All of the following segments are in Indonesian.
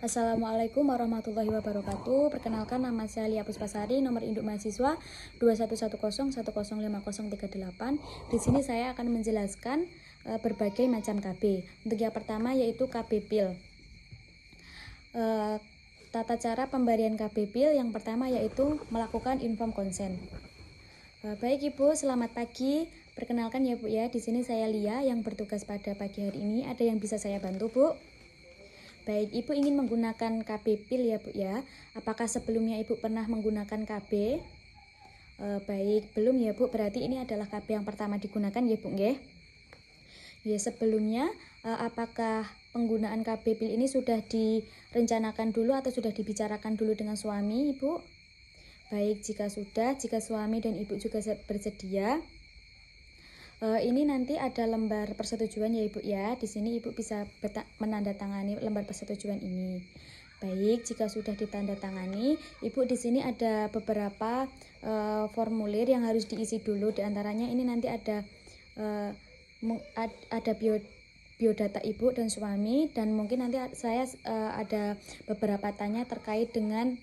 Assalamualaikum warahmatullahi wabarakatuh. Perkenalkan, nama saya Lia Puspasari, nomor induk mahasiswa 2110105038. Di sini saya akan menjelaskan berbagai macam KB. Untuk yang pertama yaitu KB PIL. Tata cara pemberian KB PIL yang pertama yaitu melakukan inform consent. Baik Ibu, selamat pagi. Perkenalkan ya Bu ya, di sini saya Lia yang bertugas pada pagi hari ini. Ada yang bisa saya bantu Bu? Baik, Ibu ingin menggunakan KB PIL ya Bu ya. Apakah sebelumnya Ibu pernah menggunakan KB? Baik, belum ya Bu. Berarti ini adalah KB yang pertama digunakan ya Bu nggih. Ya, sebelumnya apakah penggunaan KB PIL ini sudah direncanakan dulu atau sudah dibicarakan dulu dengan suami Ibu? Baik, jika sudah, jika suami dan Ibu juga bersedia, ini nanti ada lembar persetujuan ya Ibu ya. Di sini Ibu bisa menandatangani lembar persetujuan ini. Baik, jika sudah ditandatangani, Ibu di sini ada beberapa formulir yang harus diisi dulu. Di antaranya ini nanti ada biodata Ibu dan suami, dan mungkin nanti saya ada beberapa tanya terkait dengan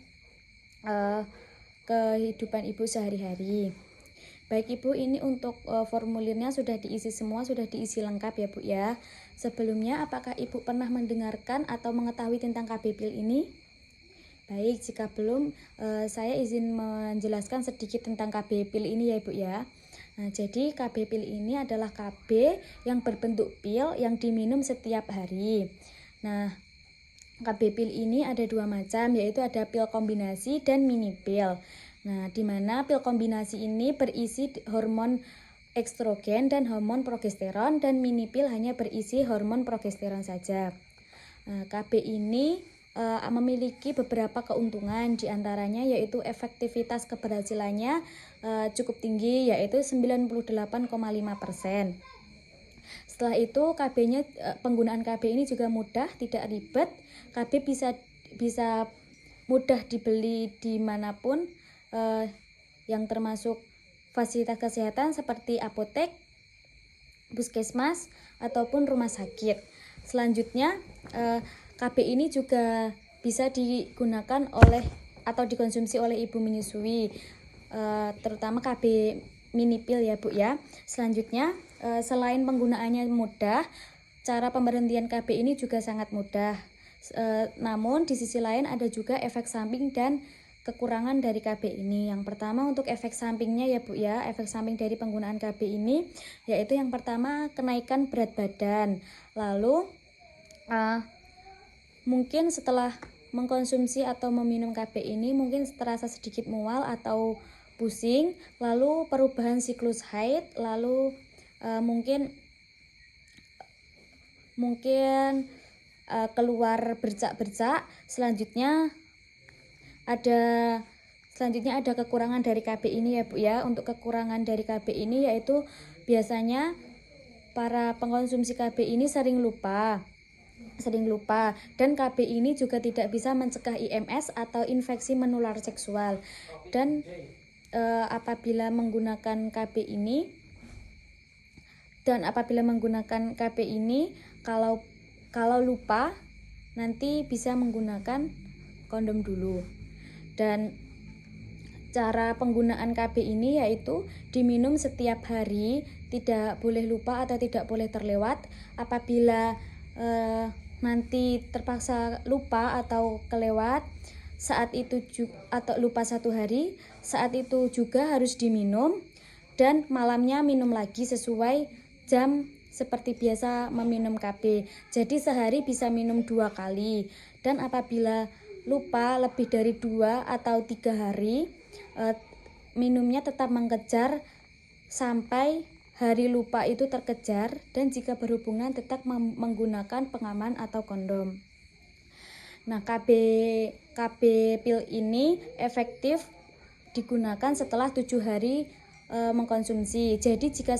kehidupan Ibu sehari-hari. Baik Ibu, ini untuk formulirnya sudah diisi semua, sudah diisi lengkap ya Bu ya. Sebelumnya apakah Ibu pernah mendengarkan atau mengetahui tentang KB PIL ini? Baik, jika belum, saya izin menjelaskan sedikit tentang KB PIL ini ya Ibu ya. Nah, jadi KB PIL ini adalah KB yang berbentuk pil yang diminum setiap hari. Nah, KB PIL ini ada dua macam, yaitu ada pil kombinasi dan mini pil. Nah, di mana pil kombinasi ini berisi hormon estrogen dan hormon progesteron, dan mini pil hanya berisi hormon progesteron saja. Nah, KB ini memiliki beberapa keuntungan, diantaranya yaitu efektivitas keberhasilannya cukup tinggi, yaitu 98,5%. Setelah itu penggunaan KB ini juga mudah, tidak ribet. KB bisa mudah dibeli dimanapun, yang termasuk fasilitas kesehatan seperti apotek, puskesmas, ataupun rumah sakit. Selanjutnya, KB ini juga bisa digunakan atau dikonsumsi oleh ibu menyusui, terutama KB mini pil ya Bu ya. Selanjutnya, selain penggunaannya mudah, cara pemberhentian KB ini juga sangat mudah. Namun di sisi lain ada juga efek samping dan kekurangan dari KB ini. Yang pertama untuk efek sampingnya ya Bu ya, efek samping dari penggunaan KB ini yaitu yang pertama kenaikan berat badan. Lalu mungkin setelah mengkonsumsi atau meminum KB ini mungkin terasa sedikit mual atau pusing, lalu perubahan siklus haid, lalu mungkin keluar bercak-bercak. Selanjutnya ada kekurangan dari KB ini ya Bu ya. Untuk kekurangan dari KB ini yaitu biasanya para pengkonsumsi KB ini sering lupa, dan KB ini juga tidak bisa mencegah IMS atau infeksi menular seksual. Dan apabila menggunakan KB ini kalau lupa nanti bisa menggunakan kondom dulu. Dan cara penggunaan KB ini yaitu diminum setiap hari, tidak boleh lupa atau tidak boleh terlewat. Apabila nanti terpaksa lupa atau kelewat atau lupa satu hari, saat itu juga harus diminum, dan malamnya minum lagi sesuai jam seperti biasa meminum KB. Jadi sehari bisa minum 2 kali. Dan apabila lupa lebih dari 2 atau 3 hari, minumnya tetap mengejar sampai hari lupa itu terkejar, dan jika berhubungan tetap menggunakan pengaman atau kondom. Nah, KB PIL ini efektif digunakan setelah 7 hari mengkonsumsi. Jadi jika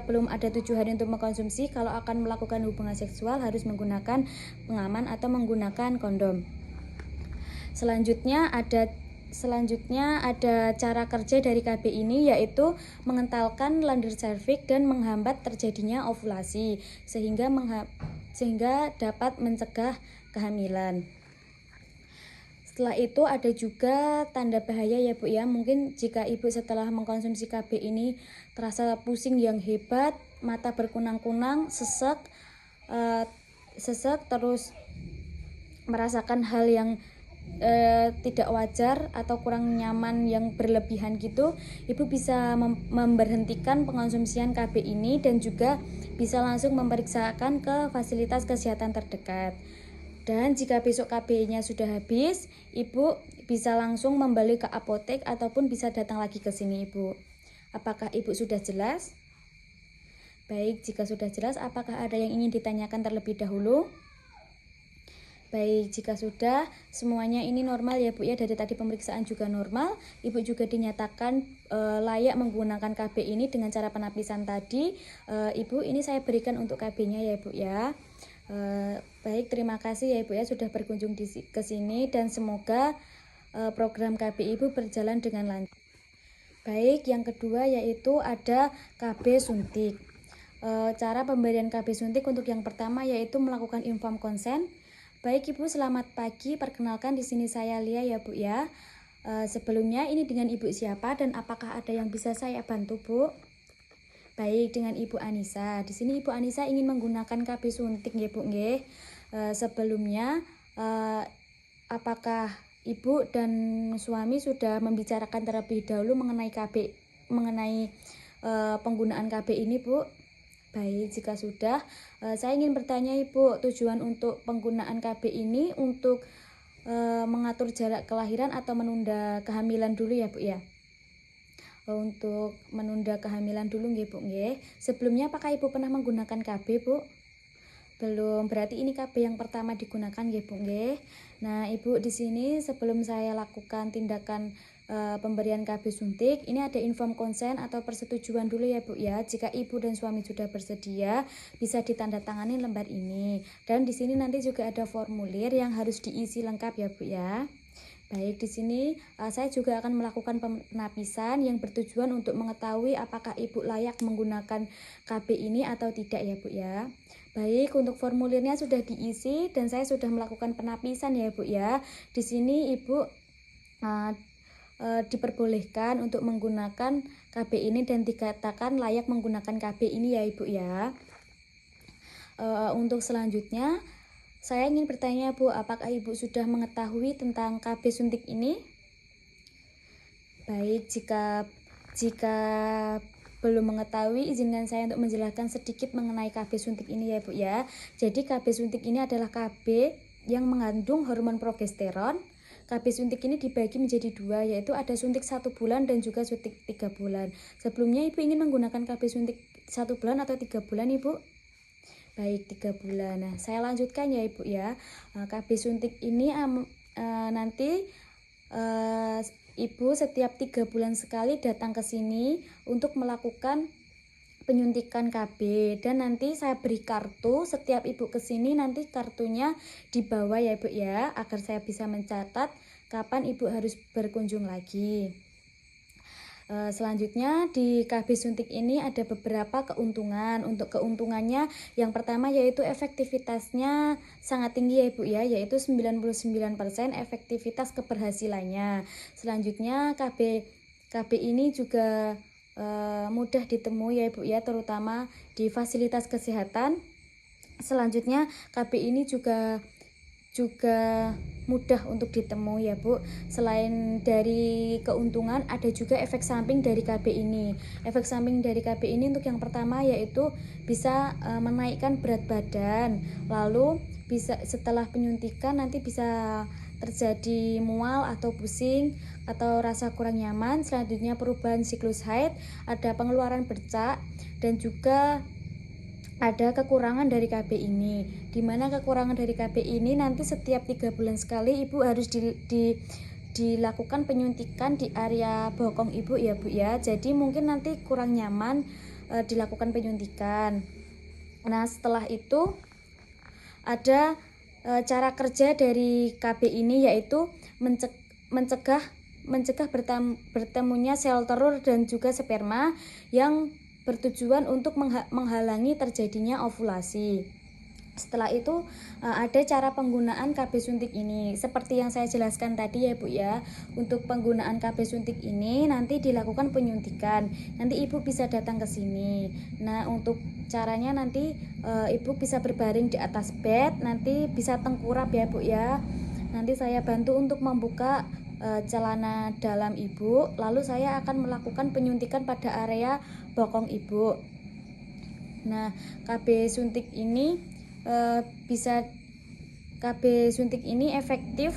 belum ada 7 hari untuk mengkonsumsi, kalau akan melakukan hubungan seksual harus menggunakan pengaman atau menggunakan kondom. Selanjutnya ada cara kerja dari KB ini, yaitu mengentalkan lendir serviks dan menghambat terjadinya ovulasi sehingga dapat mencegah kehamilan. Setelah itu ada juga tanda bahaya ya Bu ya. Mungkin jika Ibu setelah mengkonsumsi KB ini terasa pusing yang hebat, mata berkunang-kunang, sesek, terus merasakan hal yang tidak wajar atau kurang nyaman yang berlebihan gitu, Ibu bisa memberhentikan pengonsumsian KB ini dan juga bisa langsung memeriksakan ke fasilitas kesehatan terdekat. Dan jika besok KB-nya sudah habis, Ibu bisa langsung membeli ke apotek ataupun bisa datang lagi ke sini Ibu. Apakah Ibu sudah jelas? Baik, jika sudah jelas, apakah ada yang ingin ditanyakan terlebih dahulu? Baik, jika sudah semuanya ini normal ya Bu ya, dari tadi pemeriksaan juga normal, Ibu juga dinyatakan layak menggunakan KB ini dengan cara penapisan tadi. Ibu, ini saya berikan untuk KB-nya ya Bu ya. Baik, terima kasih ya Ibu ya sudah berkunjung ke sini dan semoga program KB Ibu berjalan dengan lancar. Baik, yang kedua yaitu ada KB suntik. Cara pemberian KB suntik untuk yang pertama yaitu melakukan inform konsen. Baik Ibu, selamat pagi. Perkenalkan di sini saya Lia ya Bu ya. Sebelumnya ini dengan Ibu siapa dan apakah ada yang bisa saya bantu Bu? Baik, dengan Ibu Anissa. Di sini Ibu Anissa ingin menggunakan KB suntik ya Bu nggih. Sebelumnya apakah Ibu dan suami sudah membicarakan terlebih dahulu mengenai penggunaan KB ini Bu? Baik, jika sudah, saya ingin bertanya Ibu, tujuan untuk penggunaan KB ini untuk mengatur jarak kelahiran atau menunda kehamilan dulu ya Bu ya? Untuk menunda kehamilan dulu nggih Bu nggih. Sebelumnya apakah Ibu pernah menggunakan KB Bu? Belum, berarti ini KB yang pertama digunakan nggih Bu nggih. Nah, Ibu di sini sebelum saya lakukan tindakan pemberian KB suntik, ini ada inform konsen atau persetujuan dulu ya Bu ya. Jika Ibu dan suami sudah bersedia, bisa ditandatangani lembar ini. Dan di sini nanti juga ada formulir yang harus diisi lengkap ya Bu ya. Baik, di sini saya juga akan melakukan penapisan yang bertujuan untuk mengetahui apakah Ibu layak menggunakan KB ini atau tidak ya Bu ya. Baik, untuk formulirnya sudah diisi dan saya sudah melakukan penapisan ya Bu ya. Di sini Ibu diperbolehkan untuk menggunakan KB ini dan dikatakan layak menggunakan KB ini ya Ibu ya. Untuk selanjutnya saya ingin bertanya Bu, apakah Ibu sudah mengetahui tentang KB suntik ini? Baik, jika belum mengetahui, izinkan saya untuk menjelaskan sedikit mengenai KB suntik ini ya Bu ya. Jadi KB suntik ini adalah KB yang mengandung hormon progesteron. KB suntik ini dibagi menjadi dua, yaitu ada suntik 1 bulan dan juga suntik 3 bulan. Sebelumnya Ibu ingin menggunakan KB suntik 1 bulan atau 3 bulan Ibu? Baik, 3 bulan. Nah, saya lanjutkan ya Ibu ya. KB suntik ini nanti Ibu setiap 3 bulan sekali datang ke sini untuk melakukan penyuntikan KB, dan nanti saya beri kartu. Setiap Ibu ke sini nanti kartunya dibawa ya Ibu ya, agar saya bisa mencatat kapan Ibu harus berkunjung lagi. Selanjutnya di KB suntik ini ada beberapa keuntungan. Untuk keuntungannya yang pertama yaitu efektivitasnya sangat tinggi ya Ibu ya, yaitu 99% efektivitas keberhasilannya. Selanjutnya KB ini juga mudah ditemui ya Ibu ya, terutama di fasilitas kesehatan. Selanjutnya KB ini juga mudah untuk ditemui ya Bu. Selain dari keuntungan, ada juga efek samping dari KB ini. Efek samping dari KB ini untuk yang pertama yaitu bisa menaikkan berat badan. Lalu bisa setelah penyuntikan nanti bisa terjadi mual atau pusing atau rasa kurang nyaman. Selanjutnya perubahan siklus haid, ada pengeluaran bercak, dan juga ada kekurangan dari KB ini, dimana kekurangan dari KB ini nanti setiap 3 bulan sekali Ibu harus dilakukan penyuntikan di area bokong Ibu ya Bu ya. Jadi mungkin nanti kurang nyaman dilakukan penyuntikan. Nah, setelah itu ada cara kerja dari KB ini yaitu mencegah bertemunya sel telur dan juga sperma yang bertujuan untuk menghalangi terjadinya ovulasi. Setelah itu ada cara penggunaan KB suntik ini. Seperti yang saya jelaskan tadi ya Bu ya. Untuk penggunaan KB suntik ini nanti dilakukan penyuntikan. Nanti Ibu bisa datang ke sini. Nah, untuk caranya nanti Ibu bisa berbaring di atas bed, nanti bisa tengkurap ya Bu ya. Nanti saya bantu untuk membuka celana dalam Ibu, lalu saya akan melakukan penyuntikan pada area bokong Ibu. Nah, KB suntik ini bisa KB suntik ini efektif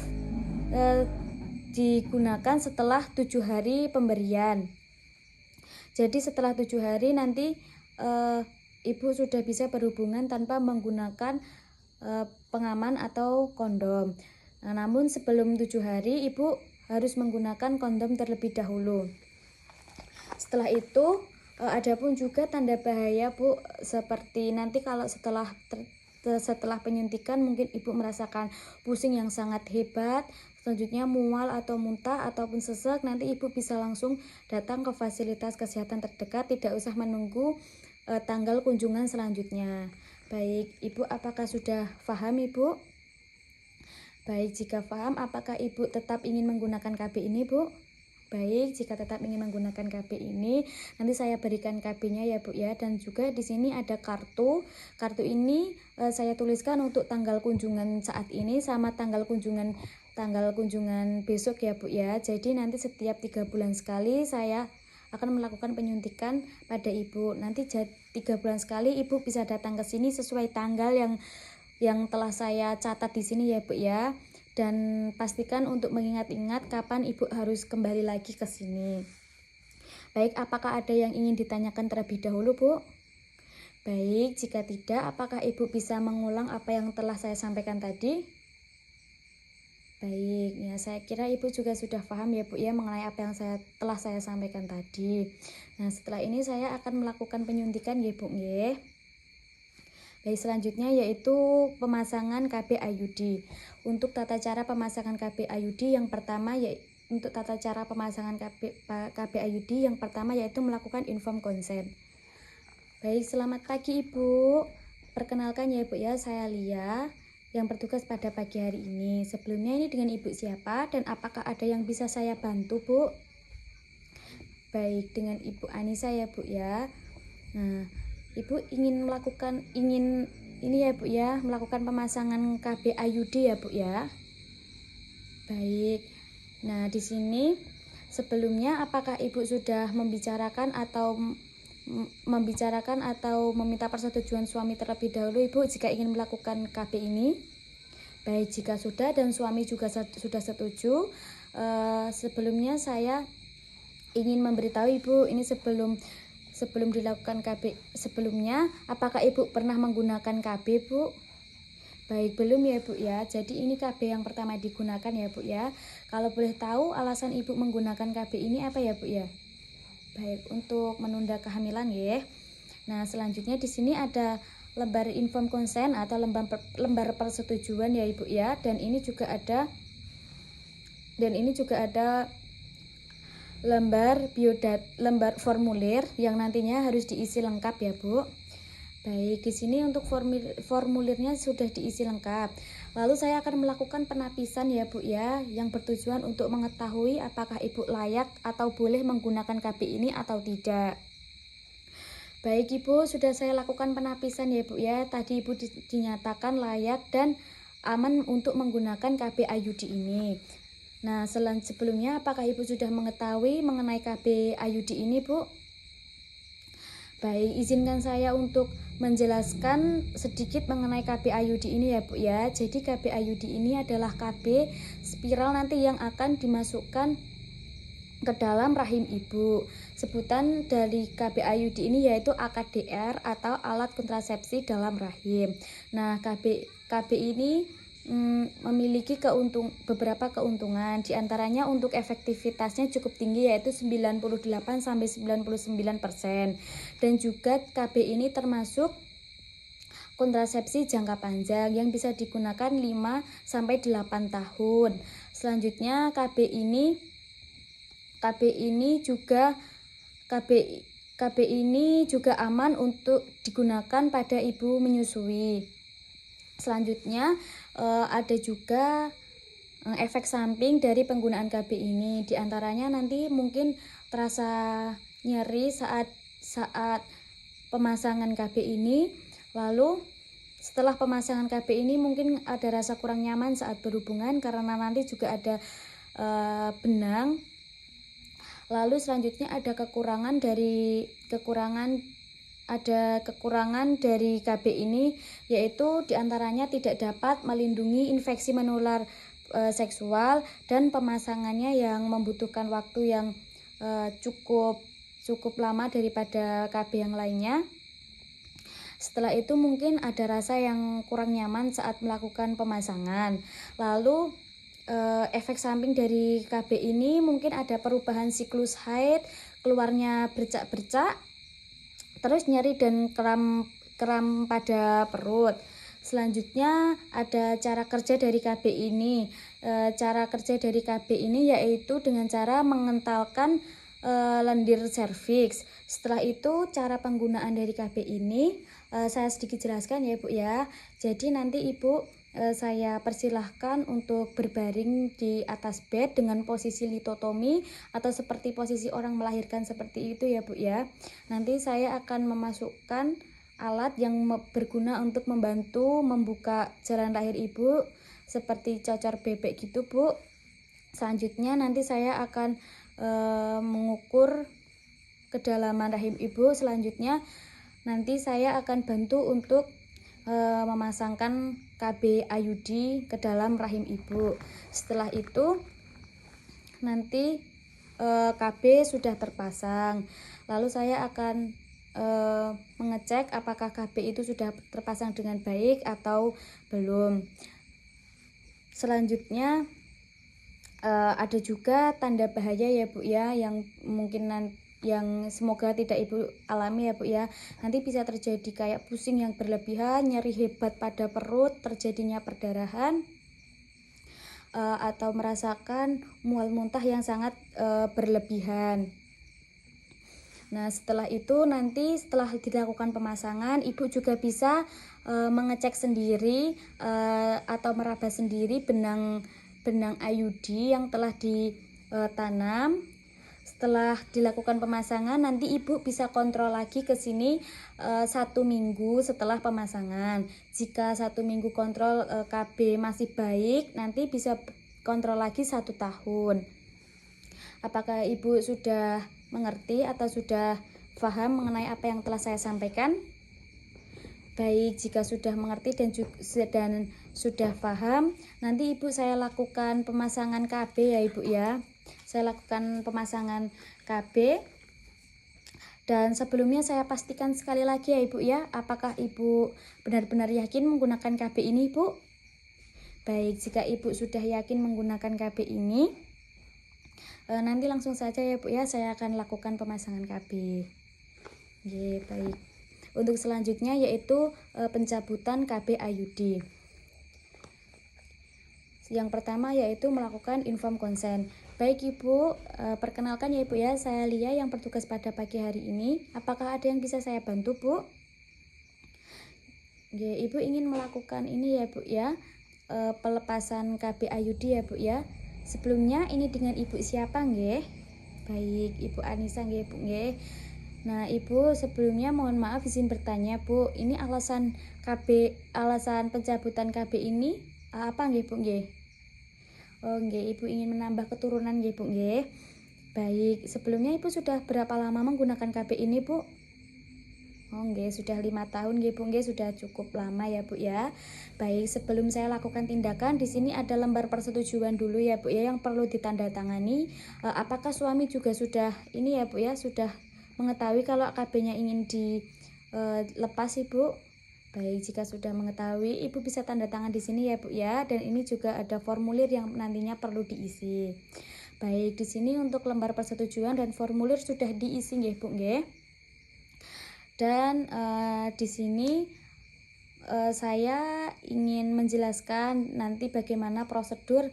digunakan setelah 7 hari pemberian. Jadi setelah 7 hari nanti Ibu sudah bisa berhubungan tanpa menggunakan pengaman atau kondom. Nah, namun sebelum 7 hari Ibu harus menggunakan kondom terlebih dahulu. Setelah itu ada pun juga tanda bahaya Bu, seperti nanti kalau setelah penyuntikan mungkin Ibu merasakan pusing yang sangat hebat, selanjutnya mual atau muntah ataupun sesek, nanti Ibu bisa langsung datang ke fasilitas kesehatan terdekat, tidak usah menunggu tanggal kunjungan selanjutnya. Baik, Ibu apakah sudah paham Ibu? Baik, jika paham, apakah Ibu tetap ingin menggunakan KB ini Bu? Baik, jika tetap ingin menggunakan KB ini, nanti saya berikan KB-nya ya Bu ya. Dan juga di sini ada kartu. Kartu ini saya tuliskan untuk tanggal kunjungan saat ini sama tanggal kunjungan besok ya Bu ya. Jadi nanti setiap 3 bulan sekali saya akan melakukan penyuntikan pada Ibu. Nanti 3 bulan sekali Ibu bisa datang ke sini sesuai tanggal yang telah saya catat di sini ya Bu ya. Dan pastikan untuk mengingat-ingat kapan Ibu harus kembali lagi ke sini. Baik, apakah ada yang ingin ditanyakan terlebih dahulu Bu? Baik, jika tidak, apakah Ibu bisa mengulang apa yang telah saya sampaikan tadi? Baik, ya saya kira Ibu juga sudah paham ya Bu ya mengenai apa yang telah saya sampaikan tadi. Nah, setelah ini saya akan melakukan penyuntikan ya Bu nggih. Baik, selanjutnya yaitu pemasangan KB IUD. Untuk tata cara pemasangan KB IUD yang pertama KB IUD yang pertama yaitu melakukan inform consent. Baik, selamat pagi Ibu. Perkenalkan ya Ibu ya, saya Lia yang bertugas pada pagi hari ini. Sebelumnya ini dengan Ibu siapa dan apakah ada yang bisa saya bantu Bu? Baik, dengan Ibu Anissa ya Bu ya. Nah, Ibu ingin melakukan pemasangan KB IUD ya Bu ya. Baik. Nah, di sini sebelumnya apakah Ibu sudah membicarakan atau meminta persetujuan suami terlebih dahulu Ibu jika ingin melakukan KB ini? Baik, jika sudah dan suami juga sudah setuju, sebelumnya saya ingin memberitahu Ibu ini sebelum dilakukan KB sebelumnya, apakah Ibu pernah menggunakan KB Bu? Baik, belum ya Bu ya. Jadi ini KB yang pertama digunakan ya Bu ya. Kalau boleh tahu alasan Ibu menggunakan KB ini apa ya Bu ya? Baik, untuk menunda kehamilan ya. Nah, selanjutnya di sini ada lembar inform consent atau lembar persetujuan ya Ibu ya. Dan ini juga ada lembar formulir yang nantinya harus diisi lengkap ya Bu. Baik, di sini untuk formulirnya sudah diisi lengkap. Lalu saya akan melakukan penapisan ya Bu ya, yang bertujuan untuk mengetahui apakah Ibu layak atau boleh menggunakan KB ini atau tidak. Baik Ibu, sudah saya lakukan penapisan ya Bu ya. Tadi Ibu dinyatakan layak dan aman untuk menggunakan KB IUD ini. Nah, sebelumnya apakah Ibu sudah mengetahui mengenai KB IUD ini, Bu? Baik, izinkan saya untuk menjelaskan sedikit mengenai KB IUD ini ya, Bu ya. Jadi KB IUD ini adalah KB spiral nanti yang akan dimasukkan ke dalam rahim Ibu. Sebutan dari KB IUD ini yaitu AKDR atau alat kontrasepsi dalam rahim. Nah, KB ini memiliki beberapa keuntungan, diantaranya untuk efektivitasnya cukup tinggi yaitu 98-99%, dan juga KB ini termasuk kontrasepsi jangka panjang yang bisa digunakan 5-8 tahun. Selanjutnya KB ini juga aman untuk digunakan pada ibu menyusui. Selanjutnya ada juga efek samping dari penggunaan KB ini. Di antaranya nanti mungkin terasa nyeri saat pemasangan KB ini. Lalu setelah pemasangan KB ini mungkin ada rasa kurang nyaman saat berhubungan karena nanti juga ada benang. Lalu selanjutnya ada kekurangan dari KB ini, yaitu diantaranya tidak dapat melindungi infeksi menular seksual dan pemasangannya yang membutuhkan waktu yang cukup lama daripada KB yang lainnya. Setelah itu mungkin ada rasa yang kurang nyaman saat melakukan pemasangan. Lalu efek samping dari KB ini mungkin ada perubahan siklus haid, keluarnya bercak-bercak, terus nyeri dan kram pada perut. Selanjutnya ada cara kerja dari KB ini. Cara kerja dari KB ini yaitu dengan cara mengentalkan lendir serviks. Setelah itu cara penggunaan dari KB ini saya sedikit jelaskan ya Bu ya. Jadi nanti Ibu saya persilahkan untuk berbaring di atas bed dengan posisi litotomi atau seperti posisi orang melahirkan seperti itu ya Bu ya. Nanti saya akan memasukkan alat yang berguna untuk membantu membuka jalan lahir Ibu seperti cocor bebek gitu Bu. Selanjutnya nanti saya akan mengukur kedalaman rahim Ibu. Selanjutnya nanti saya akan bantu untuk memasangkan KB IUD ke dalam rahim Ibu. Setelah itu nanti KB sudah terpasang. Lalu saya akan mengecek apakah KB itu sudah terpasang dengan baik atau belum. Selanjutnya ada juga tanda bahaya ya Bu ya, yang mungkin yang semoga tidak Ibu alami ya Bu ya. Nanti bisa terjadi kayak pusing yang berlebihan, nyeri hebat pada perut, terjadinya perdarahan, atau merasakan mual muntah yang sangat berlebihan. Nah setelah itu nanti setelah dilakukan pemasangan, Ibu juga bisa mengecek sendiri atau meraba sendiri benang IUD yang telah ditanam. Setelah dilakukan pemasangan, nanti Ibu bisa kontrol lagi ke sini 1 minggu setelah pemasangan. Jika 1 minggu kontrol KB masih baik, nanti bisa kontrol lagi 1 tahun. Apakah Ibu sudah mengerti atau sudah paham mengenai apa yang telah saya sampaikan? Baik, jika sudah mengerti dan sudah paham, nanti Ibu saya lakukan pemasangan KB ya Ibu ya. Saya lakukan pemasangan KB. Dan sebelumnya saya pastikan sekali lagi ya Ibu ya, apakah Ibu benar-benar yakin menggunakan KB ini Ibu? Baik, jika Ibu sudah yakin menggunakan KB ini, nanti langsung saja ya Bu ya, saya akan lakukan pemasangan KB. Oke, baik. Untuk selanjutnya yaitu pencabutan KB IUD. Yang pertama yaitu melakukan informed consent. Baik Ibu, perkenalkan ya Ibu ya, saya Lia yang bertugas pada pagi hari ini. Apakah ada yang bisa saya bantu Bu? Oke, Ibu ingin melakukan ini ya Bu ya, pelepasan KB IUD ya Bu ya. Sebelumnya ini dengan Ibu siapa nggih? Baik, Ibu Anissa nggih Bu nggih. Nah, Ibu sebelumnya mohon maaf izin bertanya Bu, ini alasan pencabutan KB ini apa nggih Bu nggih? Oh nggih, Ibu ingin menambah keturunan nggih Bu nggih. Baik, sebelumnya Ibu sudah berapa lama menggunakan KB ini Bu? Oh nggih, sudah 5 tahun nggih Bu nggih, sudah cukup lama ya Bu ya. Baik, sebelum saya lakukan tindakan, di sini ada lembar persetujuan dulu ya Bu ya yang perlu ditandatangani. Apakah suami juga sudah ini ya Bu ya, sudah mengetahui kalau KB-nya ingin dilepas Ibu? Baik, jika sudah mengetahui, Ibu bisa tanda tangan di sini ya Bu ya. Dan ini juga ada formulir yang nantinya perlu diisi. Baik, di sini untuk lembar persetujuan dan formulir sudah diisi nggih Bu nggih. Dan di sini saya ingin menjelaskan nanti bagaimana prosedur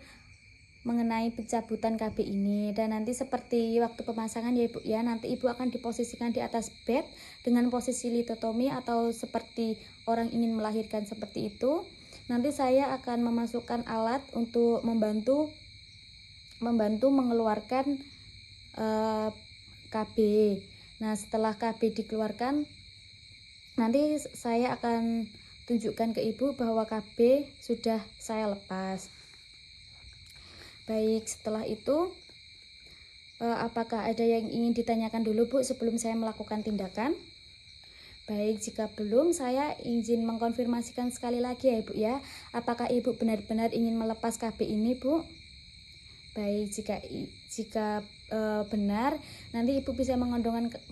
mengenai pencabutan KB ini. Dan nanti seperti waktu pemasangan ya Ibu ya, nanti Ibu akan diposisikan di atas bed dengan posisi litotomi atau seperti orang ingin melahirkan seperti itu. nanti saya akan memasukkan alat untuk membantu mengeluarkan KB. Nah, setelah KB dikeluarkan, nanti saya akan tunjukkan ke Ibu bahwa KB sudah saya lepas. Baik, setelah itu apakah ada yang ingin ditanyakan dulu Bu sebelum saya melakukan tindakan? Baik, jika belum, saya izin mengkonfirmasikan sekali lagi ya Ibu ya. Apakah Ibu benar-benar ingin melepas KB ini Bu? Baik, jika benar, nanti Ibu bisa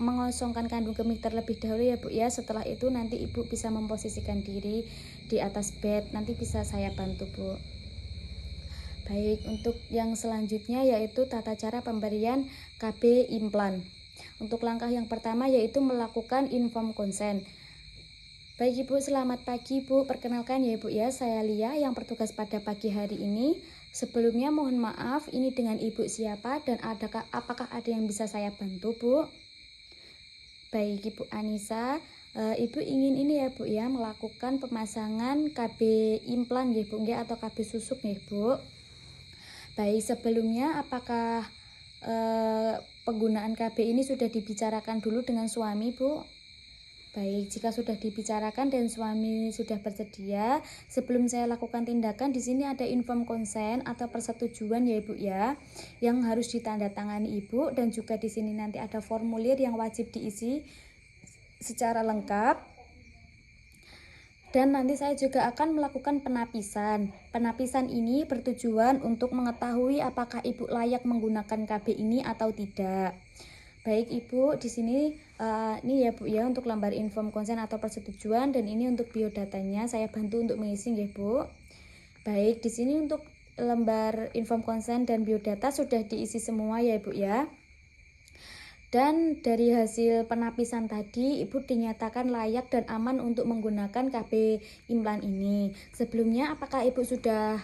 mengosongkan kandung kemih terlebih dahulu ya Bu ya. Setelah itu nanti Ibu bisa memposisikan diri di atas bed. Nanti bisa saya bantu Bu. Baik, untuk yang selanjutnya yaitu tata cara pemberian KB implan. Untuk langkah yang pertama yaitu melakukan informed consent. Baik Ibu, selamat pagi Bu. Perkenalkan ya Ibu ya, saya Lia yang bertugas pada pagi hari ini. Sebelumnya mohon maaf, ini dengan Ibu siapa dan apakah ada yang bisa saya bantu Bu? Baik Ibu Anissa, Ibu ingin ini ya Bu ya, melakukan pemasangan KB implan ya Bu ya, atau KB susuk ya Bu. Baik, sebelumnya apakah penggunaan KB ini sudah dibicarakan dulu dengan suami Bu? Baik, jika sudah dibicarakan dan suami sudah bersedia, sebelum saya lakukan tindakan, di sini ada informed consent atau persetujuan ya Ibu ya, yang harus ditandatangani Ibu, dan juga di sini nanti ada formulir yang wajib diisi secara lengkap. Dan nanti saya juga akan melakukan penapisan. Penapisan ini bertujuan untuk mengetahui apakah Ibu layak menggunakan KB ini atau tidak. Baik Ibu, di sini ini ya Bu ya, untuk lembar inform consent atau persetujuan, dan ini untuk biodatanya saya bantu untuk mengisi ya Bu. Baik, di sini untuk lembar inform consent dan biodata sudah diisi semua ya Ibu ya. Dan dari hasil penapisan tadi, Ibu dinyatakan layak dan aman untuk menggunakan KB implan ini. Sebelumnya, apakah Ibu sudah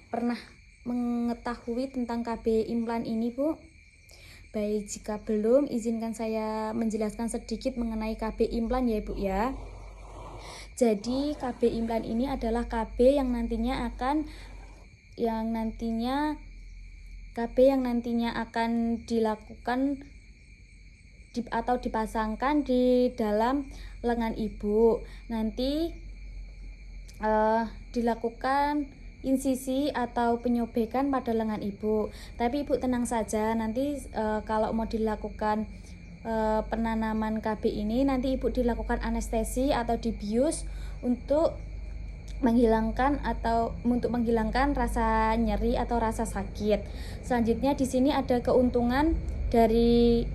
pernah mengetahui tentang KB implan ini, Bu? Baik, jika belum, izinkan saya menjelaskan sedikit mengenai KB implan ya, Ibu ya. Jadi, KB implan ini adalah KB yang nantinya akan dilakukan atau dipasangkan di dalam lengan Ibu. Nanti dilakukan insisi atau penyobekan pada lengan Ibu. Tapi Ibu tenang saja, nanti kalau mau dilakukan penanaman KB ini, nanti Ibu dilakukan anestesi atau dibius untuk menghilangkan rasa nyeri atau rasa sakit. Selanjutnya di sini ada keuntungan dari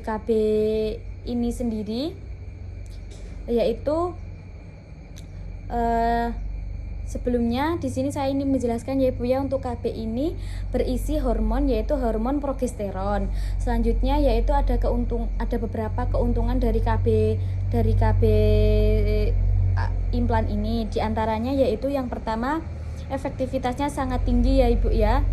KB ini sendiri, yaitu sebelumnya di sini saya ingin menjelaskan ya Ibu ya, untuk KB ini berisi hormon, yaitu hormon progesteron. Selanjutnya yaitu ada beberapa keuntungan dari KB implan ini. Di antaranya yaitu yang pertama, efektivitasnya sangat tinggi ya Ibu ya.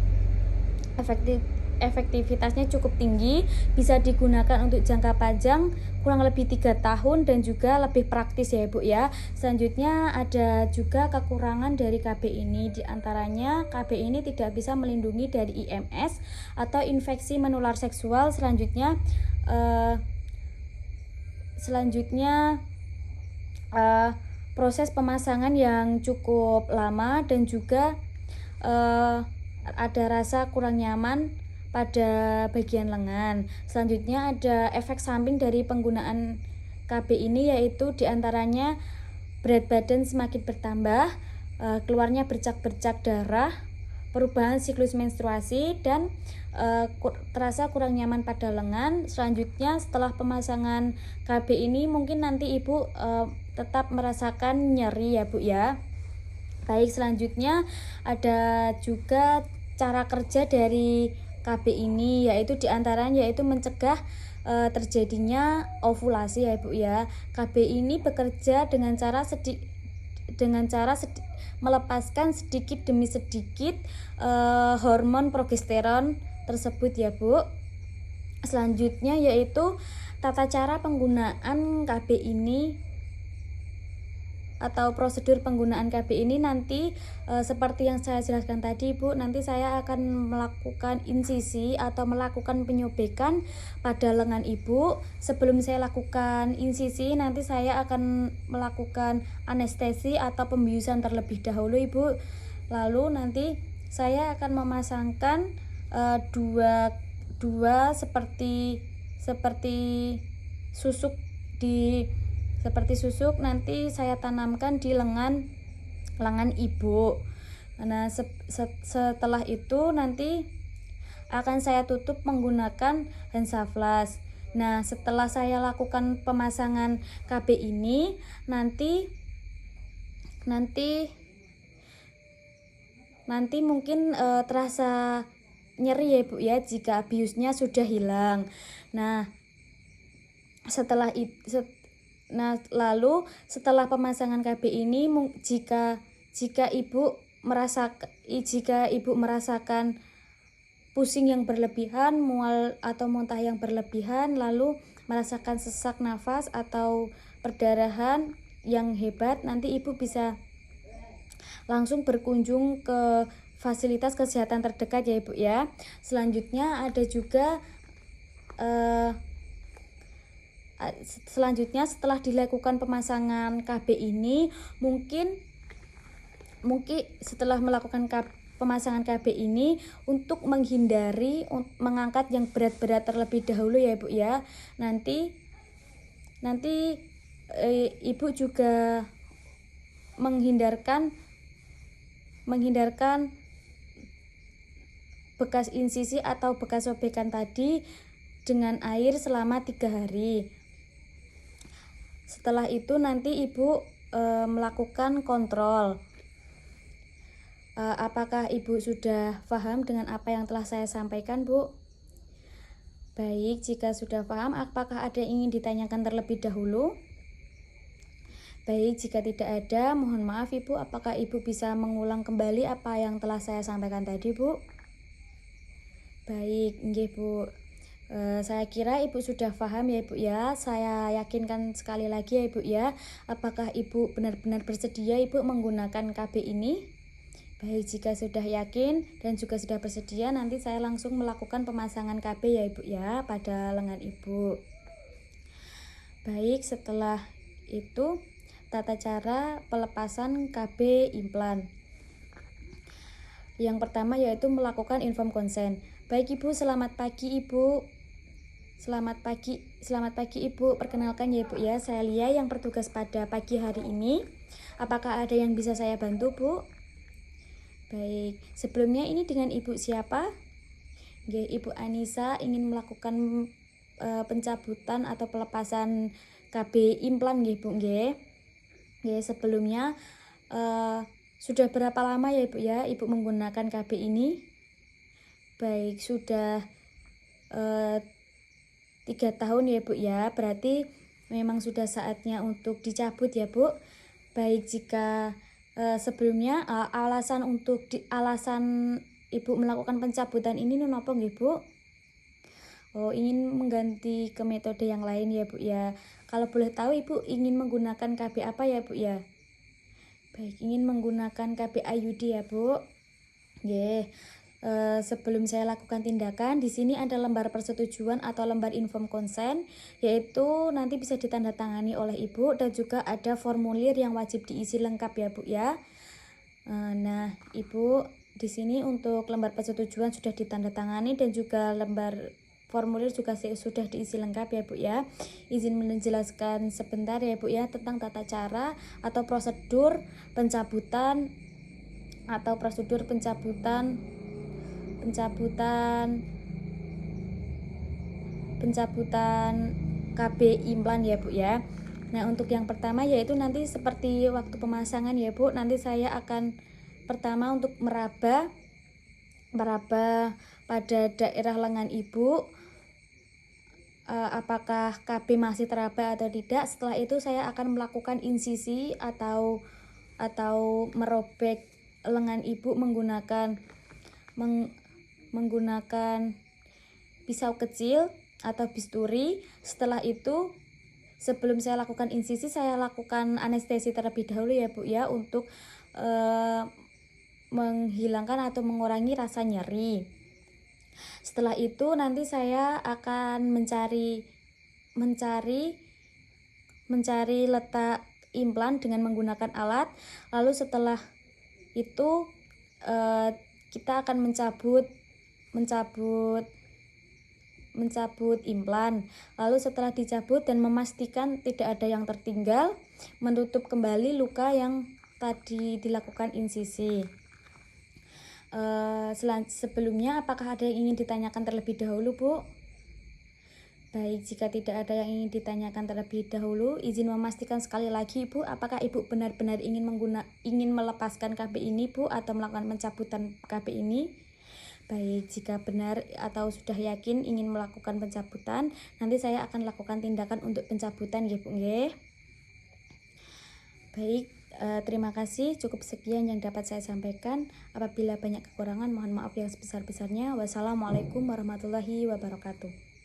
Efektivitasnya cukup tinggi, bisa digunakan untuk jangka panjang kurang lebih 3 tahun dan juga lebih praktis ya Ibu ya. Selanjutnya ada juga kekurangan dari KB ini, di antaranya KB ini tidak bisa melindungi dari IMS atau infeksi menular seksual. Selanjutnya proses pemasangan yang cukup lama dan juga ada rasa kurang nyaman pada bagian lengan. Selanjutnya ada efek samping dari penggunaan KB ini, yaitu diantaranya berat badan semakin bertambah, keluarnya bercak-bercak darah, perubahan siklus menstruasi, dan terasa kurang nyaman pada lengan. Selanjutnya setelah pemasangan KB ini mungkin nanti Ibu tetap merasakan nyeri ya Bu ya. Baik, selanjutnya ada juga cara kerja dari KB ini, yaitu diantaranya yaitu mencegah terjadinya ovulasi ya Ibu ya. KB ini bekerja dengan cara melepaskan sedikit demi sedikit hormon progesteron tersebut ya Bu. Selanjutnya yaitu tata cara penggunaan KB ini. atau prosedur penggunaan KB ini nanti seperti yang saya jelaskan tadi Ibu, nanti saya akan melakukan insisi atau melakukan penyobekan pada lengan Ibu. Sebelum saya lakukan insisi, nanti saya akan melakukan anestesi atau pembiusan terlebih dahulu Ibu. Lalu nanti saya akan memasangkan dua seperti susuk nanti saya tanamkan di lengan Ibu. Nah, setelah itu nanti akan saya tutup menggunakan Hansaplast. Nah, setelah saya lakukan pemasangan KB ini, nanti mungkin terasa nyeri ya Ibu ya jika biusnya sudah hilang. Nah, lalu setelah pemasangan KB ini jika Ibu merasakan pusing yang berlebihan, mual atau muntah yang berlebihan, lalu merasakan sesak nafas atau perdarahan yang hebat, nanti Ibu bisa langsung berkunjung ke fasilitas kesehatan terdekat ya Ibu ya. Selanjutnya ada juga setelah dilakukan pemasangan KB ini, mungkin setelah melakukan pemasangan KB ini, untuk menghindari mengangkat yang berat-berat terlebih dahulu ya Ibu ya. Nanti Ibu juga menghindarkan bekas insisi atau bekas sobekan tadi dengan air selama 3 hari. Setelah itu nanti Ibu melakukan kontrol. Apakah Ibu sudah paham dengan apa yang telah saya sampaikan, Bu? Baik, jika sudah paham, apakah ada yang ingin ditanyakan terlebih dahulu? Baik, jika tidak ada, mohon maaf Ibu, apakah Ibu bisa mengulang kembali apa yang telah saya sampaikan tadi, Bu? Baik, nggih Bu. Saya kira Ibu sudah paham ya Ibu ya. Saya yakinkan sekali lagi ya Ibu ya. Apakah Ibu benar-benar bersedia Ibu menggunakan KB ini? Baik, jika sudah yakin dan juga sudah bersedia, nanti saya langsung melakukan pemasangan KB ya Ibu ya pada lengan Ibu. Baik, setelah itu tata cara pelepasan KB implan. Yang pertama yaitu melakukan inform consent. Baik Ibu, selamat pagi Ibu. Selamat pagi Ibu. Perkenalkan ya Ibu ya, saya Lia yang bertugas pada pagi hari ini. Apakah ada yang bisa saya bantu Bu? Baik, sebelumnya ini dengan Ibu siapa? Nggih, Ibu Anissa ingin melakukan pencabutan atau pelepasan KB implan nggih Bu nggih. Nggih, sebelumnya sudah berapa lama ya Ibu ya Ibu menggunakan KB ini? Baik, sudah 3 tahun ya Bu ya, berarti memang sudah saatnya untuk dicabut ya Bu. Baik, jika sebelumnya alasan Ibu melakukan pencabutan ini napa nggih Bu? Oh, ingin mengganti ke metode yang lain ya Bu ya. Kalau boleh tahu Ibu ingin menggunakan KB apa ya Bu ya? Baik, ingin menggunakan KB IUD ya Bu. Nggih. Sebelum saya lakukan tindakan, di sini ada lembar persetujuan atau lembar inform consent, yaitu nanti bisa ditandatangani oleh Ibu, dan juga ada formulir yang wajib diisi lengkap ya Bu ya. Nah, Ibu di sini untuk lembar persetujuan sudah ditandatangani dan juga lembar formulir juga sudah diisi lengkap ya Bu ya. Izin menjelaskan sebentar ya Bu ya tentang tata cara atau prosedur pencabutan KB implan ya Bu ya. Nah, untuk yang pertama yaitu nanti seperti waktu pemasangan ya Bu, nanti saya akan pertama untuk meraba pada daerah lengan Ibu, apakah KB masih teraba atau tidak. Setelah itu saya akan melakukan insisi atau merobek lengan Ibu menggunakan pisau kecil atau bisturi. Setelah itu sebelum saya lakukan insisi, saya lakukan anestesi terlebih dahulu ya Bu ya, untuk menghilangkan atau mengurangi rasa nyeri. Setelah itu nanti saya akan mencari letak implan dengan menggunakan alat. Lalu setelah itu kita akan mencabut implan. Lalu setelah dicabut dan memastikan tidak ada yang tertinggal, menutup kembali luka yang tadi dilakukan insisi. Sebelumnya apakah ada yang ingin ditanyakan terlebih dahulu, Bu? Baik, jika tidak ada yang ingin ditanyakan terlebih dahulu, izin memastikan sekali lagi, Bu, apakah Ibu benar-benar ingin melepaskan KB ini, Bu, atau melakukan pencabutan KB ini? Baik, jika benar atau sudah yakin ingin melakukan pencabutan, nanti saya akan lakukan tindakan untuk pencabutan ya Bu nggih. Baik, terima kasih. Cukup sekian yang dapat saya sampaikan. Apabila banyak kekurangan, mohon maaf yang sebesar-besarnya. Wassalamualaikum warahmatullahi wabarakatuh.